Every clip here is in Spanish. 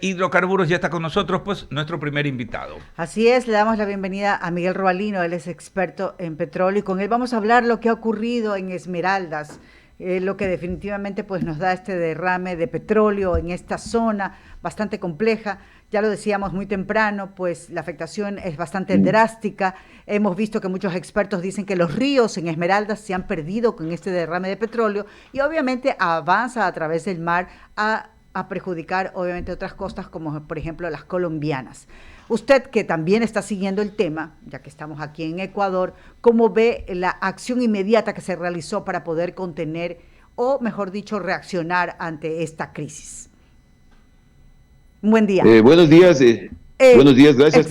hidrocarburos ya está con nosotros, pues nuestro primer invitado. Así es, le damos la bienvenida a Miguel Robalino, él es experto en petróleo y con él vamos a hablar lo que ha ocurrido en Esmeraldas, lo que definitivamente pues nos da este derrame de petróleo en esta zona bastante compleja. Ya lo decíamos muy temprano, pues la afectación es bastante drástica. Hemos visto que muchos expertos dicen que los ríos en Esmeraldas se han perdido con este derrame de petróleo y obviamente avanza a través del mar a perjudicar obviamente otras costas como por ejemplo las colombianas. Usted que también está siguiendo el tema, ya que estamos aquí en Ecuador, ¿cómo ve la acción inmediata que se realizó para poder contener o mejor dicho reaccionar ante esta crisis? Un buen día. Buenos días, gracias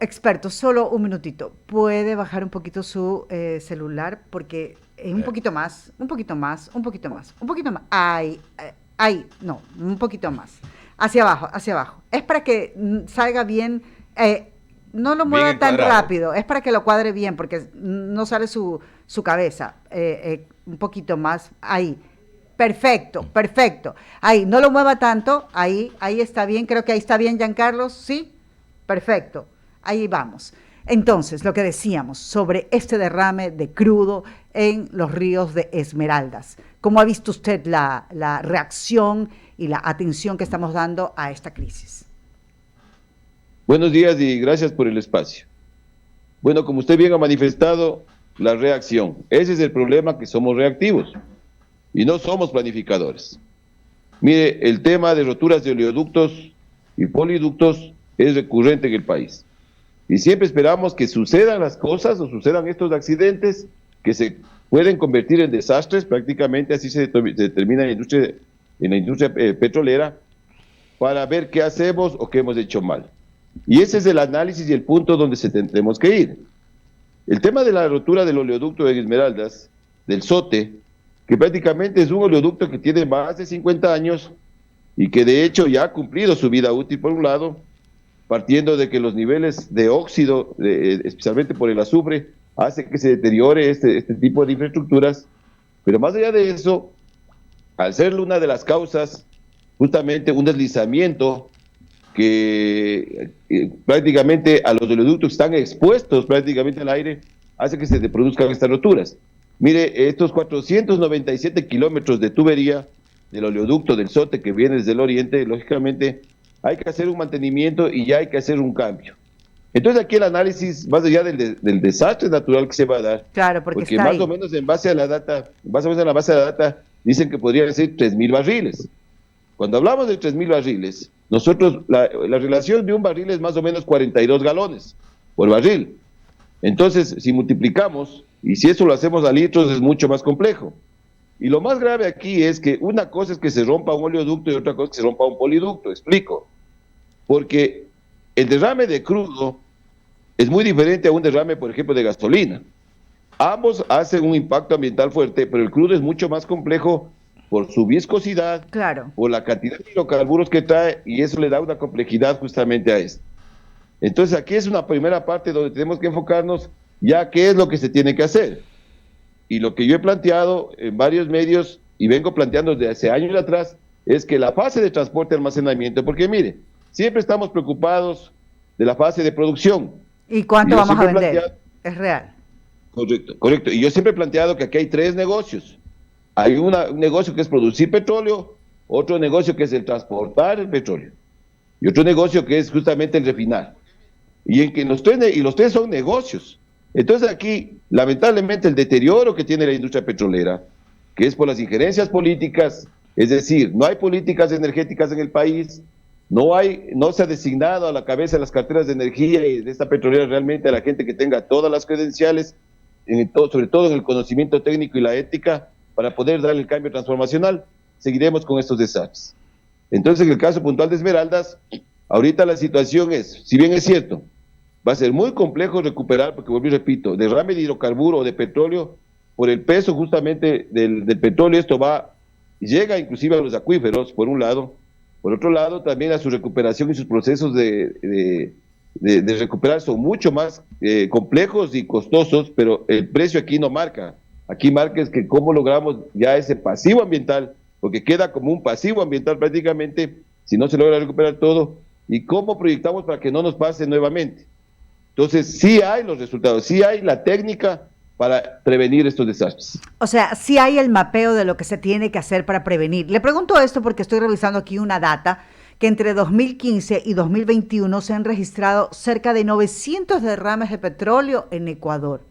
experto, solo un minutito. ¿Puede bajar un poquito su celular? Porque un poquito más. Ahí, no, un poquito más. Hacia abajo. Es para que salga bien, no lo mueva tan rápido, es para que lo cuadre bien, porque no sale su cabeza. Un poquito más, ahí. Perfecto. Ahí, no lo mueva tanto, ahí está bien, creo que ahí está bien, Giancarlos, ¿sí? Perfecto, ahí vamos. Entonces, lo que decíamos sobre este derrame de crudo en los ríos de Esmeraldas. ¿Cómo ha visto usted la reacción y la atención que estamos dando a esta crisis? Buenos días y gracias por el espacio. Bueno, como usted bien ha manifestado, la reacción. Ese es el problema, que somos reactivos y no somos planificadores. Mire, el tema de roturas de oleoductos y poliductos es recurrente en el país. Y siempre esperamos que sucedan las cosas o sucedan estos accidentes que se pueden convertir en desastres, prácticamente así se determina en la industria petrolera, para ver qué hacemos o qué hemos hecho mal. Y ese es el análisis y el punto donde tenemos que ir. El tema de la rotura del oleoducto de Esmeraldas, del SOTE, que prácticamente es un oleoducto que tiene más de 50 años y que de hecho ya ha cumplido su vida útil por un lado, partiendo de que los niveles de óxido, especialmente por el azufre, hace que se deteriore este tipo de infraestructuras, pero más allá de eso, al ser una de las causas, justamente un deslizamiento que prácticamente a los oleoductos están expuestos prácticamente al aire, hace que se produzcan estas roturas. Mire, estos 497 kilómetros de tubería del oleoducto del SOTE que viene desde el oriente, lógicamente hay que hacer un mantenimiento y ya hay que hacer un cambio. Entonces aquí el análisis, más allá del desastre natural que se va a dar, claro, porque más o menos en base a la data, dicen que podrían ser 3.000 barriles. Cuando hablamos de 3.000 barriles, nosotros, la relación de un barril es más o menos 42 galones por barril. Entonces, si multiplicamos, y si eso lo hacemos a litros, es mucho más complejo. Y lo más grave aquí es que una cosa es que se rompa un oleoducto y otra cosa es que se rompa un poliducto. Explico. Porque el derrame de crudo es muy diferente a un derrame, por ejemplo, de gasolina. Ambos hacen un impacto ambiental fuerte, pero el crudo es mucho más complejo por su viscosidad, claro, por la cantidad de hidrocarburos que trae, y eso le da una complejidad justamente a esto. Entonces aquí es una primera parte donde tenemos que enfocarnos ya qué es lo que se tiene que hacer. Y lo que yo he planteado en varios medios, y vengo planteando desde hace años atrás, es que la fase de transporte y almacenamiento, porque mire, siempre estamos preocupados de la fase de producción. ¿Y cuánto vamos a vender? Es real. Correcto. Y yo siempre he planteado que aquí hay tres negocios. Hay un negocio que es producir petróleo, otro negocio que es el transportar el petróleo, y otro negocio que es justamente el refinar. Y los tres son negocios. Entonces aquí, lamentablemente, el deterioro que tiene la industria petrolera, que es por las injerencias políticas, es decir, no hay políticas energéticas en el país, no se ha designado a la cabeza de las carteras de energía y de esta petrolera realmente a la gente que tenga todas las credenciales, sobre todo en el conocimiento técnico y la ética, para poder dar el cambio transformacional. Seguiremos con estos desastres. Entonces, en el caso puntual de Esmeraldas, ahorita la situación es, si bien es cierto, va a ser muy complejo recuperar, porque vuelvo y repito, derrame de hidrocarburo o de petróleo, por el peso justamente del petróleo, llega inclusive a los acuíferos, por un lado. Por otro lado, también a su recuperación y sus procesos de recuperar son mucho más complejos y costosos, pero el precio aquí no marca. Aquí marca es que cómo logramos ya ese pasivo ambiental, porque queda como un pasivo ambiental prácticamente, si no se logra recuperar todo, y cómo proyectamos para que no nos pase nuevamente. Entonces, sí hay los resultados, sí hay la técnica para prevenir estos desastres. O sea, sí hay el mapeo de lo que se tiene que hacer para prevenir. Le pregunto esto porque estoy revisando aquí una data que entre 2015 y 2021 se han registrado cerca de 900 derrames de petróleo en Ecuador.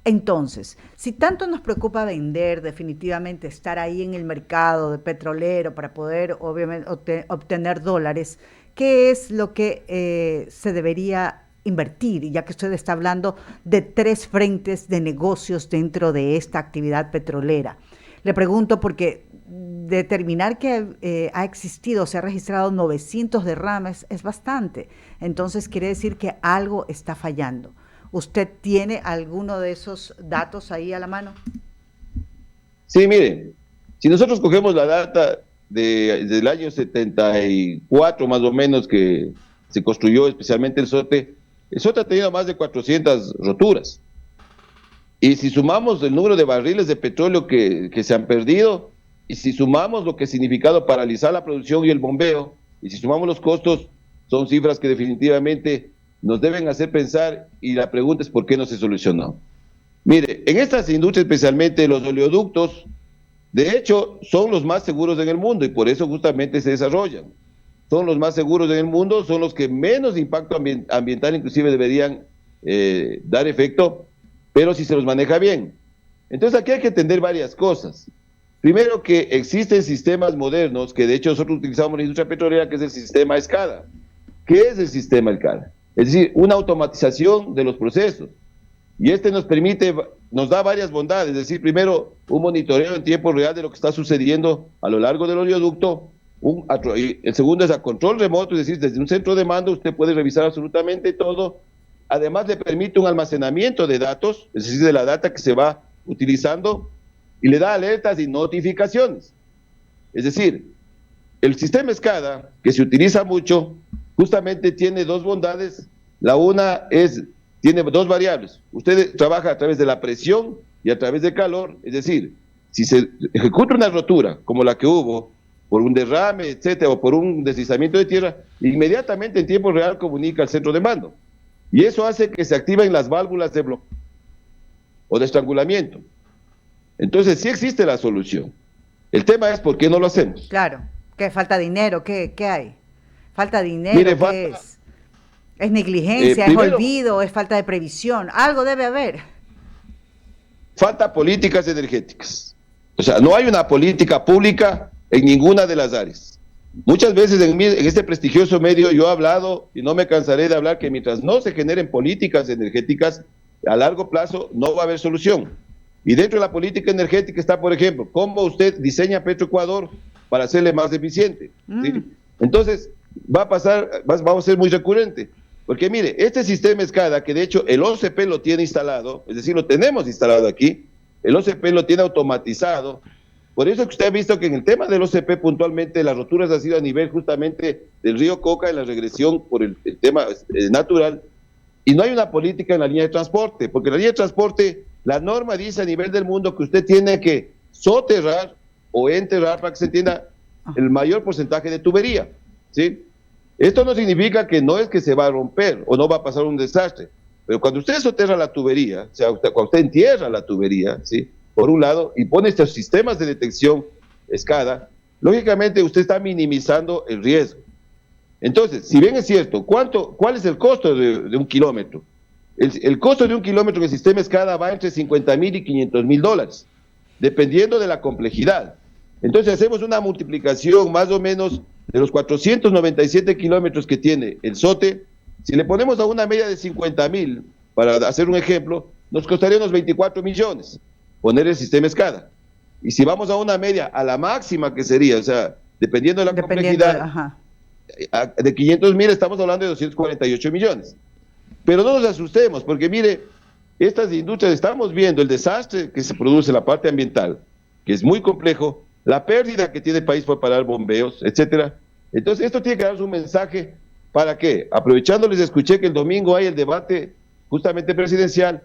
Entonces, si tanto nos preocupa vender, definitivamente estar ahí en el mercado de petrolero para poder obviamente obtener dólares, ¿qué es lo que se debería invertir? Ya que usted está hablando de 3 frentes de negocios dentro de esta actividad petrolera. Le pregunto porque determinar que ha existido, se ha registrado 900 derrames es bastante. Entonces quiere decir que algo está fallando. ¿Usted tiene alguno de esos datos ahí a la mano? Sí, mire, si nosotros cogemos la data del año 74 más o menos que se construyó especialmente el SOTE ha tenido más de 400 roturas. Y si sumamos el número de barriles de petróleo que se han perdido, y si sumamos lo que ha significado paralizar la producción y el bombeo, y si sumamos los costos, son cifras que definitivamente nos deben hacer pensar, y la pregunta es ¿por qué no se solucionó? Mire, en estas industrias, especialmente los oleoductos, de hecho, son los más seguros en el mundo y por eso justamente se desarrollan. Son los más seguros en el mundo, son los que menos impacto ambiental inclusive deberían dar efecto, pero si se los maneja bien. Entonces aquí hay que entender varias cosas. Primero, que existen sistemas modernos, que de hecho nosotros utilizamos en la industria petrolera, que es el sistema SCADA. ¿Qué es el sistema SCADA? Es decir, una automatización de los procesos. Y este nos da varias bondades, es decir, primero, un monitoreo en tiempo real de lo que está sucediendo a lo largo del oleoducto. El segundo es a control remoto, es decir, desde un centro de mando usted puede revisar absolutamente todo. Además, le permite un almacenamiento de datos, es decir, de la data que se va utilizando, y le da alertas y notificaciones. Es decir, el sistema SCADA, que se utiliza mucho, justamente tiene 2 bondades. La una tiene 2 variables. Usted trabaja a través de la presión y a través del calor, es decir, si se ejecuta una rotura como la que hubo, por un derrame, etcétera, o por un deslizamiento de tierra, inmediatamente en tiempo real comunica al centro de mando. Y eso hace que se activen las válvulas de bloqueo o de estrangulamiento. Entonces, sí existe la solución. El tema es por qué no lo hacemos. Claro, que falta dinero, ¿qué hay? Falta dinero, Mire, ¿qué es? ¿Es negligencia, es olvido, es falta de previsión? Algo debe haber. Falta políticas energéticas. O sea, no hay una política pública en ninguna de las áreas. Muchas veces en este prestigioso medio yo he hablado, y no me cansaré de hablar, que mientras no se generen políticas energéticas, a largo plazo no va a haber solución. Y dentro de la política energética está, por ejemplo, cómo usted diseña Petroecuador para hacerle más eficiente. ¿Sí? Entonces, vamos a ser muy recurrente. Porque mire, este sistema SCADA, que de hecho el OCP lo tiene instalado, es decir, lo tenemos instalado aquí, el OCP lo tiene automatizado. Por eso que usted ha visto que en el tema del OCP puntualmente las roturas han sido a nivel justamente del río Coca en la regresión por el tema natural, y no hay una política en la línea de transporte, porque en la línea de transporte la norma dice a nivel del mundo que usted tiene que soterrar o enterrar, para que se entienda, el mayor porcentaje de tubería, ¿sí? Esto no significa que no es que se va a romper o no va a pasar un desastre, pero cuando usted soterra la tubería, o sea, cuando usted entierra la tubería, ¿sí?, por un lado, y pone estos sistemas de detección SCADA, lógicamente usted está minimizando el riesgo. Entonces, si bien es cierto, ¿cuál es el costo de un kilómetro? El costo de un kilómetro en el sistema SCADA va entre $50,000 y $500,000, dependiendo de la complejidad. Entonces hacemos una multiplicación más o menos de los 497 kilómetros que tiene el SOTE. Si le ponemos a una media de 50,000, para hacer un ejemplo, nos costaría unos 24 millones poner el sistema SCADA. Y si vamos a una media, a la máxima que sería, o sea, dependiendo de la complejidad, de 500,000 estamos hablando de 248 millones. Pero no nos asustemos, porque mire, estas industrias, estamos viendo el desastre que se produce en la parte ambiental, que es muy complejo, la pérdida que tiene el país por parar bombeos, etcétera. Entonces, esto tiene que darnos un mensaje. ¿Para qué? Aprovechando, les escuché que el domingo hay el debate justamente presidencial,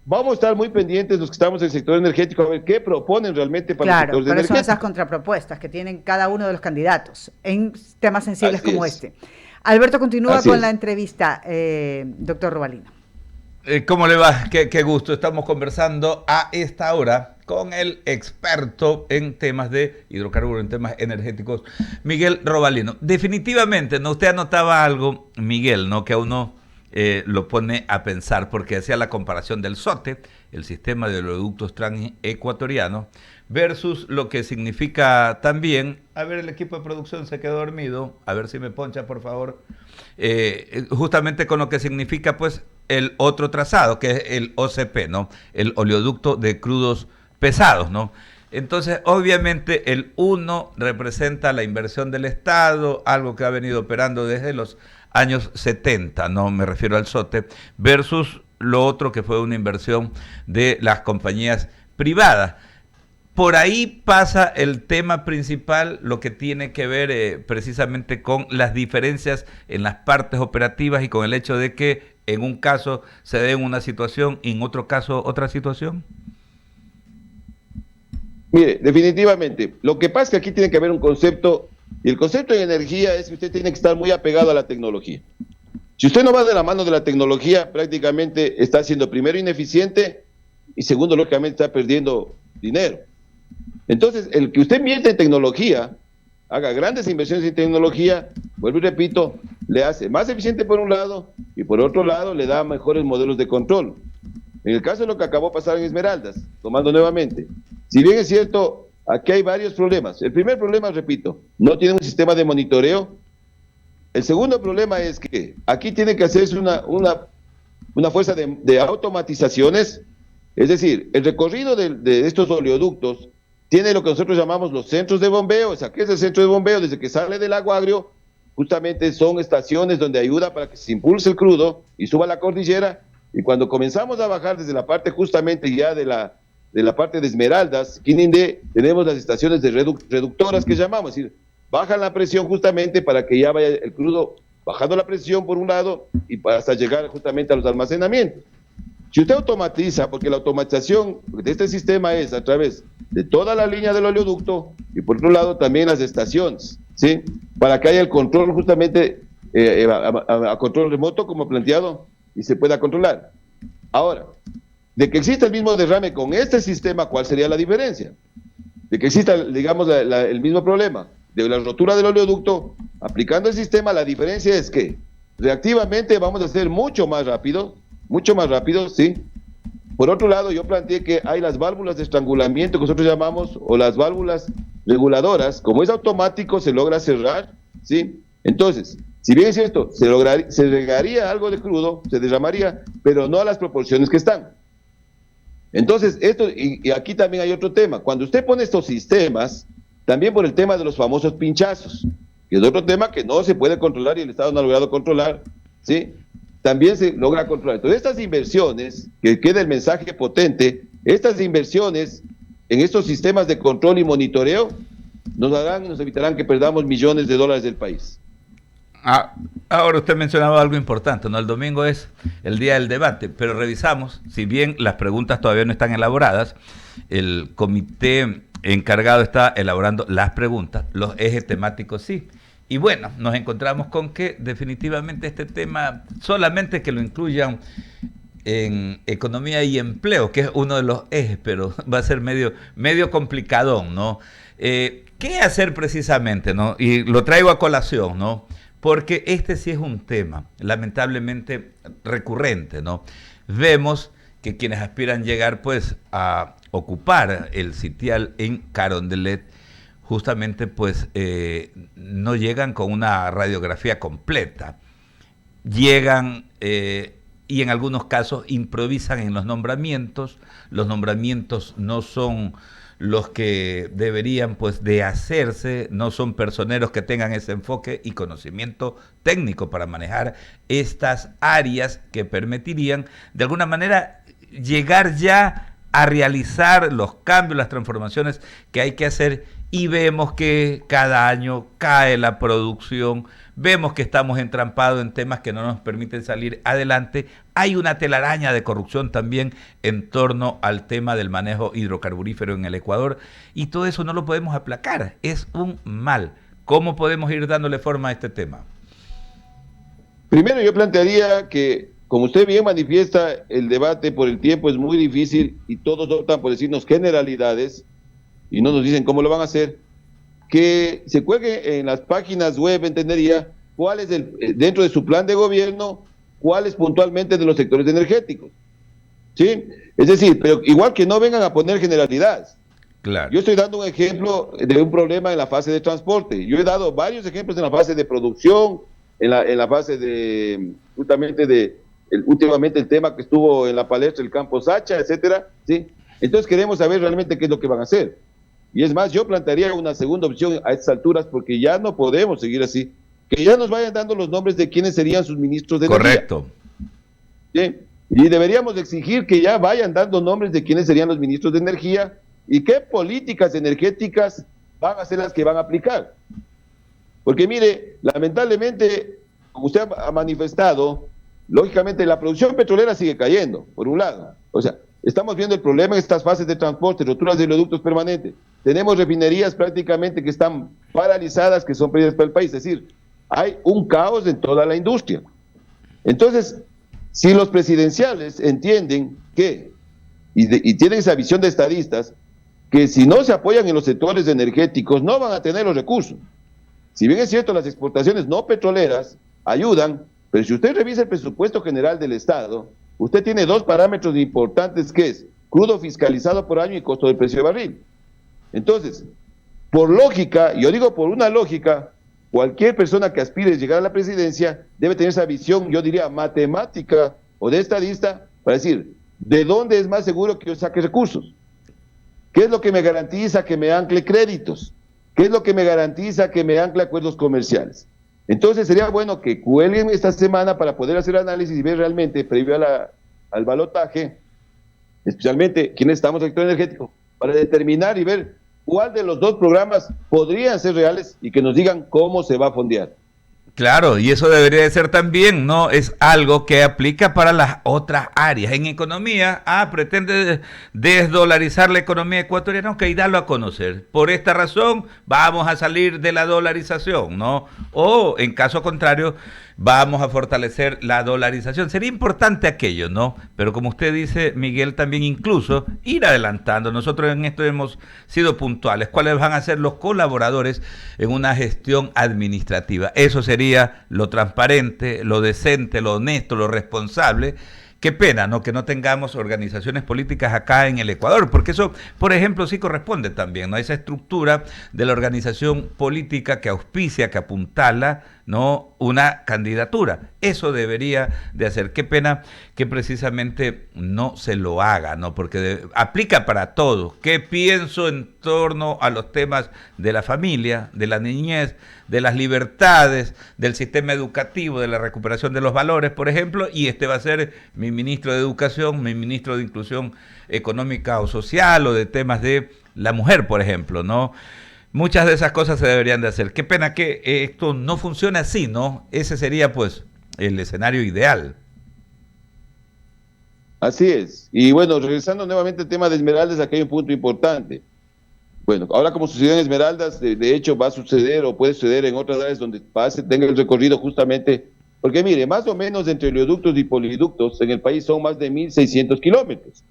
vamos a estar muy pendientes los que estamos en el sector energético a ver qué proponen realmente para Claro, los sectores pero son energéticos. esas contrapropuestas que tienen cada uno de los candidatos en temas sensibles Así como es. este. Alberto continúa Así con es. la entrevista, doctor Robalino. ¿Cómo le va? Qué gusto. Estamos conversando a esta hora con el experto en temas de hidrocarburos, en temas energéticos, Miguel Robalino. Definitivamente, ¿no? Usted anotaba algo, Miguel, ¿no? Que a uno lo pone a pensar, porque hacía la comparación del SOTE, el sistema de oleoductos transecuatorianos, versus lo que significa también, a ver, el equipo de producción se quedó dormido, a ver si me poncha, por favor, justamente con lo que significa, pues, el otro trazado, que es el OCP, ¿no? El oleoducto de crudos pesados, ¿no? Entonces, obviamente, el uno representa la inversión del Estado, algo que ha venido operando desde los años 70, no me refiero al SOTE, versus lo otro que fue una inversión de las compañías privadas. Por ahí pasa el tema principal, lo que tiene que ver precisamente con las diferencias en las partes operativas y con el hecho de que en un caso se dé una situación y en otro caso otra situación. Mire, definitivamente, lo que pasa es que aquí tiene que haber un concepto, y el concepto de energía es que usted tiene que estar muy apegado a la tecnología. Si usted no va de la mano de la tecnología, prácticamente está siendo primero ineficiente y segundo, lógicamente, está perdiendo dinero. Entonces, el que usted invierte en tecnología, haga grandes inversiones en tecnología, vuelvo y repito, le hace más eficiente por un lado y por otro lado le da mejores modelos de control. En el caso de lo que acabó de pasar en Esmeraldas, tomando nuevamente, si bien es cierto, aquí hay varios problemas. El primer problema, repito, no tiene un sistema de monitoreo. El segundo problema es que aquí tiene que hacerse una fuerza de automatizaciones, es decir, el recorrido de estos oleoductos tiene lo que nosotros llamamos los centros de bombeo. O sea, ¿qué es el centro de bombeo? Desde que sale del Lago Agrio, justamente son estaciones donde ayuda para que se impulse el crudo y suba la cordillera, y cuando comenzamos a bajar desde la parte justamente ya de la parte de Esmeraldas, Quinindé, tenemos las estaciones de reductoras que llamamos, es decir, bajan la presión justamente para que ya vaya el crudo bajando la presión por un lado y hasta llegar justamente a los almacenamientos. Si usted automatiza, porque la automatización de este sistema es a través de toda la línea del oleoducto y por otro lado también las estaciones, ¿sí? Para que haya el control justamente a control remoto como planteado y se pueda controlar. Ahora, de que exista el mismo derrame con este sistema, ¿cuál sería la diferencia? De que exista, digamos, el mismo problema de la rotura del oleoducto, aplicando el sistema, la diferencia es que reactivamente vamos a ser mucho más rápido, ¿sí? Por otro lado, yo planteé que hay las válvulas de estrangulamiento que nosotros llamamos, o las válvulas reguladoras, como es automático, se logra cerrar, ¿sí? Entonces, si bien es cierto, se regaría algo de crudo, se derramaría, pero no a las proporciones que están. Entonces, y aquí también hay otro tema. Cuando usted pone estos sistemas, también por el tema de los famosos pinchazos, que es otro tema que no se puede controlar y el Estado no ha logrado controlar, ¿sí? También se logra controlar. Entonces, estas inversiones, que queda el mensaje potente, estas inversiones en estos sistemas de control y monitoreo nos evitarán que perdamos millones de dólares del país. Ahora usted mencionaba algo importante, ¿no? El domingo es el día del debate, pero revisamos, si bien las preguntas todavía no están elaboradas, el comité encargado está elaborando las preguntas, los ejes temáticos sí. Y bueno, nos encontramos con que definitivamente este tema, solamente que lo incluyan en economía y empleo, que es uno de los ejes, pero va a ser medio complicadón, ¿no? ¿Qué hacer precisamente, no? Y lo traigo a colación, ¿no? Porque este sí es un tema lamentablemente recurrente, ¿no? Vemos que quienes aspiran llegar pues a ocupar el sitial en Carondelet justamente pues no llegan con una radiografía completa, llegan y en algunos casos improvisan en los nombramientos no son los que deberían pues de hacerse, no son personeros que tengan ese enfoque y conocimiento técnico para manejar estas áreas que permitirían de alguna manera llegar ya a realizar los cambios, las transformaciones que hay que hacer y vemos que cada año cae la producción, vemos que estamos entrampados en temas que no nos permiten salir adelante. Hay una telaraña de corrupción también en torno al tema del manejo hidrocarburífero en el Ecuador, y todo eso no lo podemos aplacar, es un mal. ¿Cómo podemos ir dándole forma a este tema? Primero yo plantearía que, como usted bien manifiesta, el debate por el tiempo es muy difícil y todos optan por decirnos generalidades y no nos dicen cómo lo van a hacer, que se cuelgue en las páginas web, entendería, cuál es dentro de su plan de gobierno, cuáles puntualmente de los sectores energéticos, ¿sí? Es decir, pero igual que no vengan a poner generalidades. Claro. Yo estoy dando un ejemplo de un problema en la fase de transporte. Yo he dado varios ejemplos en la fase de producción, en la fase de, justamente últimamente el tema que estuvo en la palestra, el campo Sacha, etcétera, ¿sí? Entonces queremos saber realmente qué es lo que van a hacer. Y es más, yo plantearía una segunda opción a estas alturas, porque ya no podemos seguir así, que ya nos vayan dando los nombres de quiénes serían sus ministros de energía. Correcto. ¿Sí? Y deberíamos exigir que ya vayan dando nombres de quiénes serían los ministros de energía y qué políticas energéticas van a ser las que van a aplicar. Porque mire, lamentablemente, como usted ha manifestado, lógicamente la producción petrolera sigue cayendo, por un lado. O sea, estamos viendo el problema en estas fases de transporte, roturas de oleoductos permanentes. Tenemos refinerías prácticamente que están paralizadas, que son pérdidas para el país. Es decir, hay un caos en toda la industria. Entonces, si los presidenciales entienden que, y tienen esa visión de estadistas, que si no se apoyan en los sectores energéticos, no van a tener los recursos. Si bien es cierto, las exportaciones no petroleras ayudan, pero si usted revisa el presupuesto general del Estado, usted tiene dos parámetros importantes, que es crudo fiscalizado por año y costo del precio de barril. Entonces, por lógica, yo digo por una lógica, cualquier persona que aspire a llegar a la presidencia debe tener esa visión, yo diría, matemática o de estadista, para decir, ¿de dónde es más seguro que yo saque recursos? ¿Qué es lo que me garantiza que me ancle créditos? ¿Qué es lo que me garantiza que me ancle acuerdos comerciales? Entonces sería bueno que cuelguen esta semana para poder hacer análisis y ver realmente, previo al balotaje, especialmente quiénes estamos en el sector energético, para determinar y ver cuál de los dos programas podrían ser reales y que nos digan cómo se va a fondear. Claro, y eso debería de ser también, ¿no? Es algo que aplica para las otras áreas. En economía, pretende desdolarizar la economía ecuatoriana, ok, darlo a conocer. Por esta razón, vamos a salir de la dolarización, ¿no? O, en caso contrario, vamos a fortalecer la dolarización. Sería importante aquello, ¿no? Pero como usted dice, Miguel, también incluso ir adelantando. Nosotros en esto hemos sido puntuales. ¿Cuáles van a ser los colaboradores en una gestión administrativa? Eso sería lo transparente, lo decente, lo honesto, lo responsable. Qué pena, ¿no? Que no tengamos organizaciones políticas acá en el Ecuador, porque eso, por ejemplo, sí corresponde también, ¿no? Esa estructura de la organización política que auspicia, que apuntala, ¿no? Una candidatura. Eso debería de hacer. Qué pena que precisamente no se lo haga, ¿no? Porque aplica para todo. ¿Qué pienso en torno a los temas de la familia, de la niñez, de las libertades, del sistema educativo, de la recuperación de los valores, por ejemplo? Y este va a ser mi ministro de Educación, mi ministro de Inclusión Económica o Social, o de temas de la mujer, por ejemplo, ¿no? Muchas de esas cosas se deberían de hacer. Qué pena que esto no funcione así, ¿no? Ese sería, pues, el escenario ideal. Así es. Y bueno, regresando nuevamente al tema de Esmeraldas, aquí hay un punto importante. Bueno, ahora como sucedió en Esmeraldas, de hecho va a suceder o puede suceder en otras áreas donde tenga el recorrido justamente, porque mire, más o menos entre oleoductos y poliductos en el país son más de 1.600 kilómetros.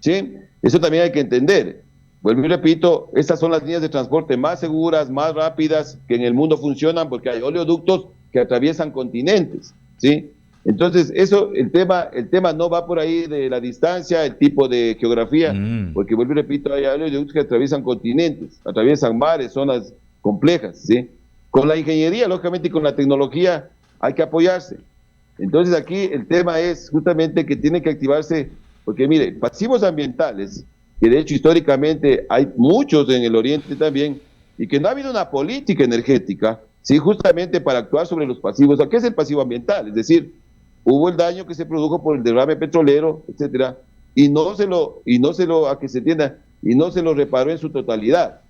¿Sí? Eso también hay que entender. Vuelvo y repito, estas son las líneas de transporte más seguras, más rápidas, que en el mundo funcionan, porque hay oleoductos que atraviesan continentes, ¿sí? Entonces, el tema no va por ahí de la distancia, el tipo de geografía, porque vuelvo y repito, hay oleoductos que atraviesan continentes, atraviesan mares, zonas complejas, ¿sí? Con la ingeniería, lógicamente, y con la tecnología hay que apoyarse. Entonces, aquí el tema es justamente que tiene que activarse, porque mire, pasivos ambientales, que de hecho históricamente hay muchos en el oriente también, y que no ha habido una política energética, sí, justamente para actuar sobre los pasivos. ¿Qué es el pasivo ambiental? Es decir, hubo el daño que se produjo por el derrame petrolero, etcétera, y no se lo, a que se entienda, y no se lo reparó en su totalidad.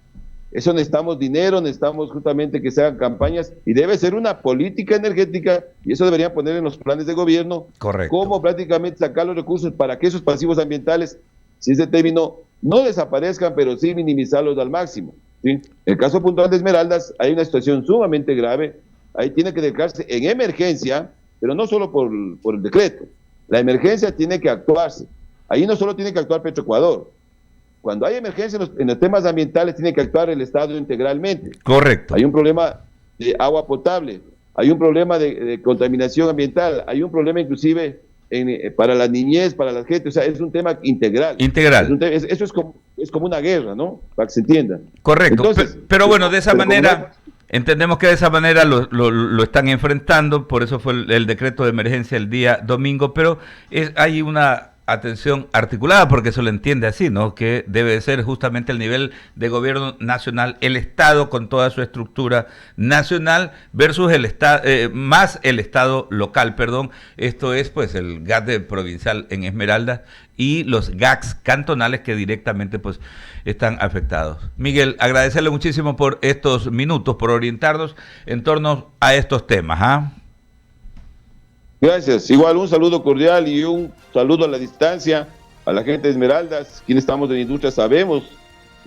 Eso necesitamos dinero, necesitamos justamente que se hagan campañas y debe ser una política energética y eso deberían poner en los planes de gobierno. Correcto. Cómo prácticamente sacar los recursos para que esos pasivos ambientales, si ese término, no desaparezcan, pero sí minimizarlos al máximo. ¿Sí? En el caso puntual de Esmeraldas hay una situación sumamente grave, ahí tiene que declararse en emergencia, pero no solo por el decreto, la emergencia tiene que actuarse, ahí no solo tiene que actuar Petroecuador, cuando hay emergencia en los temas ambientales tiene que actuar el Estado integralmente. Correcto. Hay un problema de agua potable, hay un problema de contaminación ambiental, hay un problema inclusive para la niñez, para la gente, o sea, es un tema integral. Integral. Eso es como una guerra, ¿no? Para que se entienda. Correcto. Entonces, pero bueno, de esa manera, como entendemos que de esa manera lo están enfrentando, por eso fue el decreto de emergencia el día domingo, pero hay una atención articulada, porque se lo entiende así, ¿no? Que debe ser justamente el nivel de gobierno nacional, el Estado con toda su estructura nacional versus el Estado, más el Estado local, perdón. Esto es pues el GAC provincial en Esmeraldas y los GACs cantonales que directamente pues están afectados. Miguel, agradecerle muchísimo por estos minutos, por orientarnos en torno a estos temas, ¿ah? Gracias. Igual un saludo cordial y un saludo a la distancia a la gente de Esmeraldas. Quienes estamos en la industria sabemos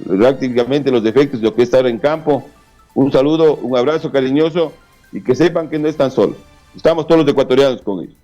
prácticamente los defectos de lo que es estar en campo. Un saludo, un abrazo cariñoso y que sepan que no están solos. Estamos todos los ecuatorianos con ellos.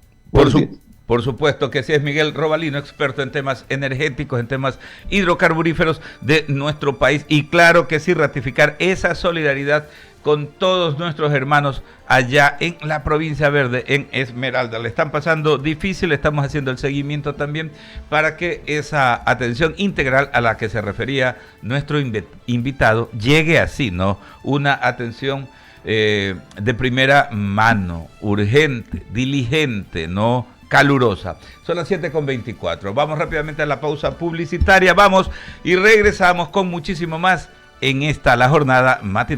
Por supuesto que sí, es Miguel Robalino, experto en temas energéticos, en temas hidrocarburíferos de nuestro país. Y claro que sí, ratificar esa solidaridad con todos nuestros hermanos allá en la provincia verde, en Esmeralda. Le están pasando difícil, estamos haciendo el seguimiento también para que esa atención integral a la que se refería nuestro invitado llegue así, ¿no? Una atención de primera mano, urgente, diligente, ¿no? Calurosa. Son las 7:24. Vamos rápidamente a la pausa publicitaria, vamos y regresamos con muchísimo más en esta, la jornada matinal.